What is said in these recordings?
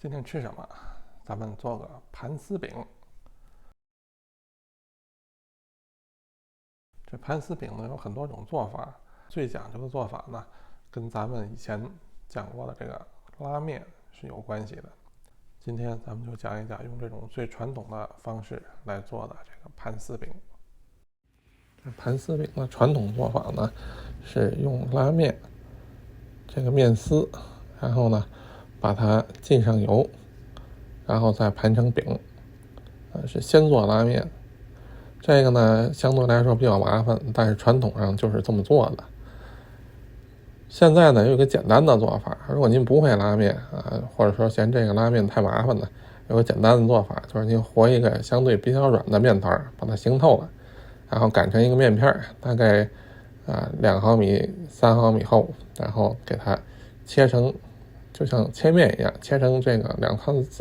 今天吃什么？咱们做个盘丝饼。这盘丝饼呢有很多种做法，最讲究的做法呢，跟咱们以前讲过的这个拉面是有关系的。今天咱们就讲一讲用这种最传统的方式来做的这个盘丝饼。这盘丝饼的传统做法呢，是用拉面这个面丝，然后呢把它浸上油，然后再盘成饼。是先做拉面，这个呢相对来说比较麻烦，但是传统上就是这么做的。现在呢有一个简单的做法，如果您不会拉面或者说嫌这个拉面太麻烦了，有个简单的做法，就是您和一个相对比较软的面团，把它醒透了，然后擀成一个面片，大概2毫米、3毫米厚，然后给它切成，就像切面一样，切成这个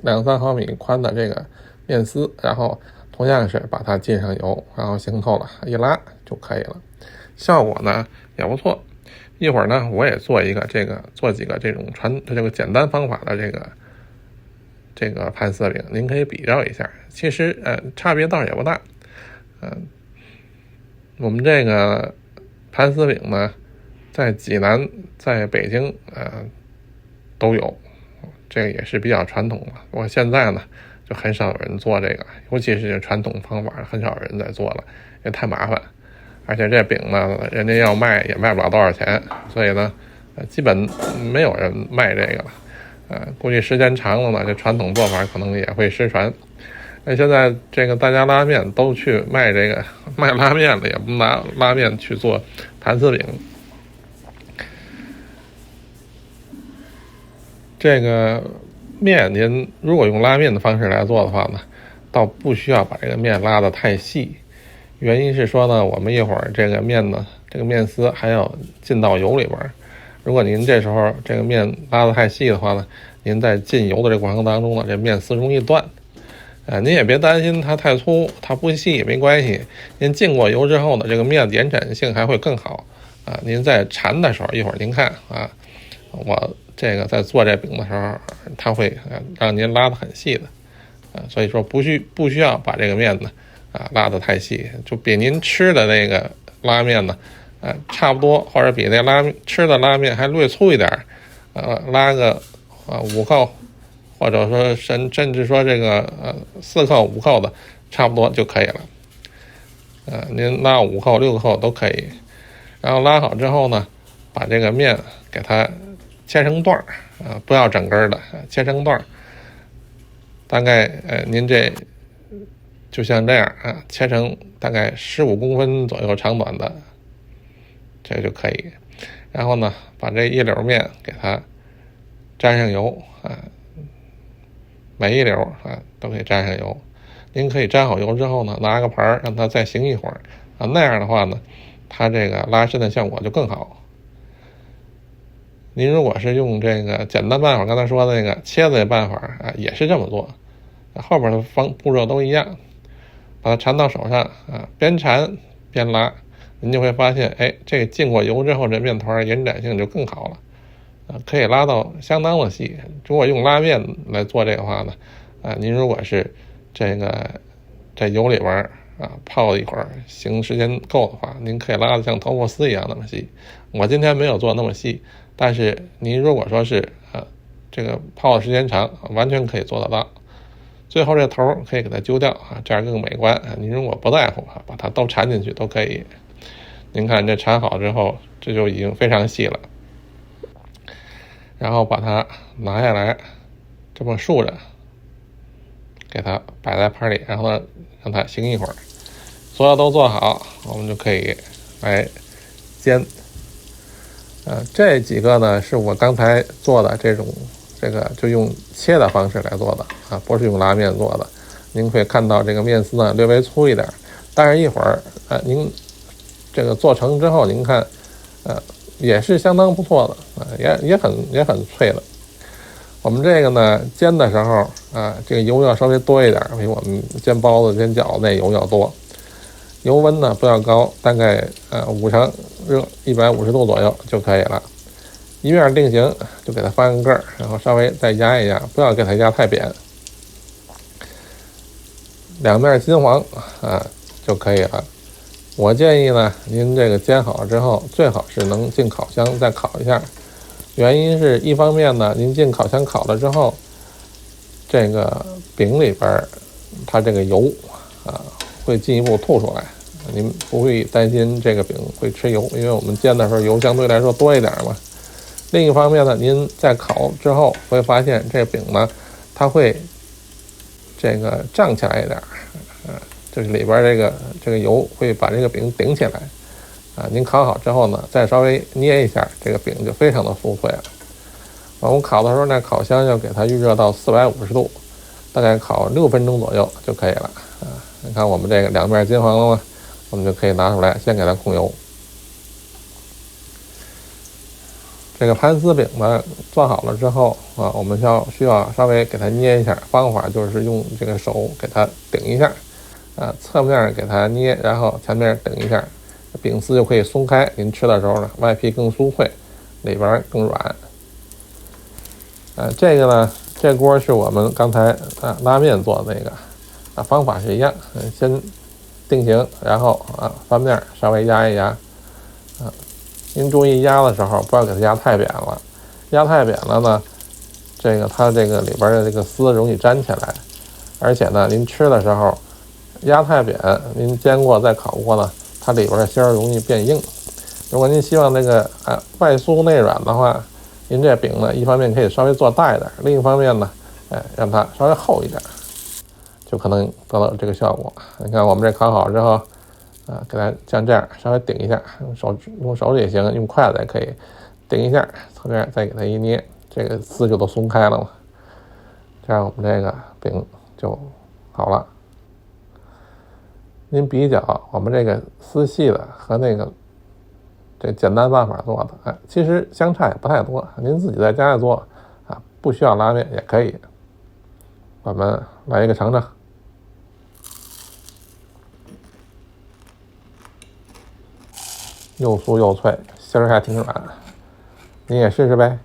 2-3毫米宽的这个面丝，然后同样是把它浸上油，然后醒透了，一拉就可以了。效果呢也不错。一会儿呢我也做几个这种这个简单方法的这个盘丝饼，您可以比较一下。其实差别倒也不大。我们这个盘丝饼呢，在济南、在北京都有，这个也是比较传统的。我现在呢就很少有人做这个，尤其是传统方法很少有人在做了，也太麻烦。而且这饼呢，人家要卖也卖不了多少钱，所以呢，基本没有人卖这个了。估计时间长了呢，这传统做法可能也会失传。现在这个大家拉面都去卖拉面了，也不拿拉面去做盘丝饼。这个面您如果用拉面的方式来做的话呢，倒不需要把这个面拉得太细。原因是说呢，我们一会儿这个面呢，这个面丝还要浸到油里边。如果您这时候这个面拉得太细的话呢，您在浸油的这个过程当中呢，这面丝容易断。您也别担心它太粗，它不细也没关系。您浸过油之后呢，这个面的延展性还会更好。您在缠的时候，一会儿您看我这个在做这饼的时候，它会让您拉得很细的。所以说不需要把这个面呢拉得太细，就比您吃的那个拉面呢差不多，或者比那吃的拉面还略粗一点，拉个5扣，或者说甚至说这个4扣5扣的差不多就可以了。您拉5扣6扣都可以。然后拉好之后呢，把这个面给它切成段不要整根的，切成段。大概您这就像这样切成大概15公分左右长短的，这就可以。然后呢，把这一绺面给它沾上油每一绺都给沾上油。您可以沾好油之后呢，拿个盘让它再醒一会儿那样的话呢，它这个拉伸的效果就更好。您如果是用这个简单办法，刚才说的那个切的办法也是这么做，后边的步骤都一样。把它缠到手上边缠边拉，您就会发现这个浸过油之后，这面团延展性就更好了可以拉到相当的细。如果用拉面来做这个话呢您如果是这个在油里边泡一会儿，行时间够的话，您可以拉得像头发丝一样那么细。我今天没有做那么细，但是您如果说是这个泡的时间长，完全可以做得到。最后这头可以给它揪掉这样更美观您如果不在乎把它都缠进去都可以。您看这缠好之后，这就已经非常细了。然后把它拿下来，这么竖着，给它摆在盘里，然后呢让它醒一会儿。所有都做好，我们就可以来煎。这几个呢是我刚才做的这个就用切的方式来做的不是用拉面做的。您可以看到这个面丝呢略微粗一点，但是一会儿您这个做成之后，您看也是相当不错的也很脆的。我们这个呢煎的时候这个油要稍微多一点，比我们煎包子煎饺子那油要多。油温呢不要高，大概5成热，150度左右就可以了。一面定型就给它翻个个儿，然后稍微再压一压，不要给它压太扁，两面金黄啊就可以了。我建议呢，您这个煎好了之后，最好是能进烤箱再烤一下。原因是一方面呢，您进烤箱烤了之后，这个饼里边它这个油啊会进一步吐出来，您不会担心这个饼会吃油，因为我们煎的时候油相对来说多一点嘛。另一方面呢，您在烤之后会发现这饼呢，它会这个胀起来一点，就是里边这个油会把这个饼顶起来，您烤好之后呢，再稍微捏一下，这个饼就非常的酥脆了。我们烤的时候呢，烤箱要给它预热到450度，大概烤6分钟左右就可以了。你看我们这个两面金黄了吗？我们就可以拿出来，先给它控油。这个盘丝饼呢，做好了之后我们需要稍微给它捏一下，方法就是用这个手给它顶一下，侧面给它捏，然后前面顶一下，饼丝就可以松开。您吃的时候呢，外皮更酥脆，里边更软。这个呢，这锅是我们刚才拉面做的那个，方法是一样，先定型，然后翻面稍微压一压，您注意压的时候不要给它压太扁了，压太扁了呢，它这个里边的这个丝容易粘起来，而且呢，您吃的时候压太扁，您煎过再烤过呢，它里边的芯儿容易变硬。如果您希望这个外酥内软的话，您这饼呢，一方面可以稍微做大一点，另一方面呢，让它稍微厚一点，就可能得到这个效果。你看我们这烤好之后，给它像这样稍微顶一下，用手也行，用筷子也可以顶一下，侧面再给它一捏，这个丝就都松开了嘛。这样我们这个饼就好了。您比较我们这个丝细的和那个这简单办法做的，其实相差也不太多。您自己在家里做不需要拉面也可以。我们来一个尝尝，又酥又脆，芯儿还挺软，您也试试呗。